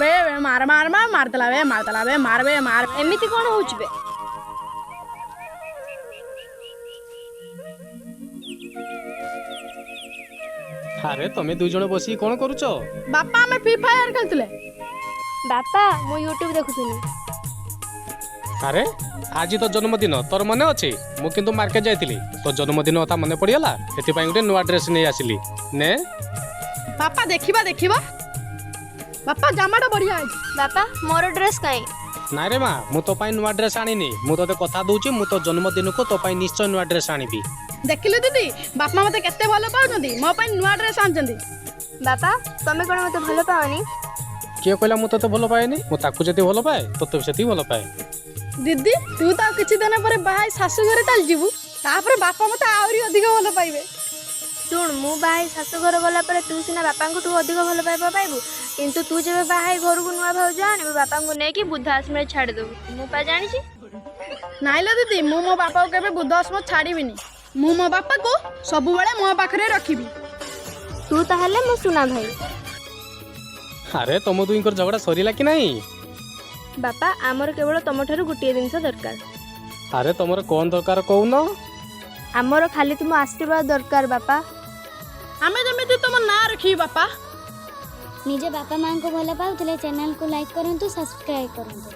बे मार मार मार मारतला बे मार बे मार एमिति कोन होउछ बे अरे तुम दुई जन बस कौन करुच बापा हमें फ्री फायर खेलुले बापा मु यूट्यूब देखुथुनी अरे आज तो जन्मदिन तोर मन अच्छे मु किंतु मार्केट जाइली तो जन्मदिन कथा मन पड़गला से गोटे नुआ ड्रेस नहीं आसिली ने बापा देखिबा देखिबा बापा जामाटा बढ़िया है बापा मोर ड्रेस काई ना रे माँ मु तो नुआ ड्रेस आनी मु तो कथा दूची मु तो जन्मदिन को तो निश्चय नुआ ड्रेस आनी देखिलु दीदी बापा मते केते भलो पाउछंती मो पई नुआ ड्रेस आनछंती बापा तमे कोन मते भलो पावनी किए कहला मु तो भल पाएनी मु ताकू जति भल पाए तो से भल पाए दीदी तू तो किछि दिन पर बाहाई सासु घरे चल जीवु तापर बापा मते आउरी अधिक भलो पाइबे सुन मु बाहाई सासु घर गला पर तू सिना बापा को तू अधिक भलो पाइबा पाइबु किंतु तू जेबे बाहाई घर को नुआ भाउ जाने बापा को ने कि वृद्धाश्रम में छाड़ दो मु पा जानि छी नाइला दीदी मु मो बापा को केबे वृद्धाश्रम छाड़ीबिनी मु मो बापा को सब बेले मो पाखरे रखिबी तू ताहले मु सुना भाई अरे तुम दुई झगड़ा सरीला कि नहीं बापा आमर केवल तुम ठारू गोटे जिनस दरकार अरे तुमर कौन दरकार कौन आमर खाली तुम आशीर्वाद दरकार बापा हमें जमिति तुम ना रखी बापा निजे बापा माँ को भल पाउले चैनल को लाइक करंतु सब्सक्राइब करंतु।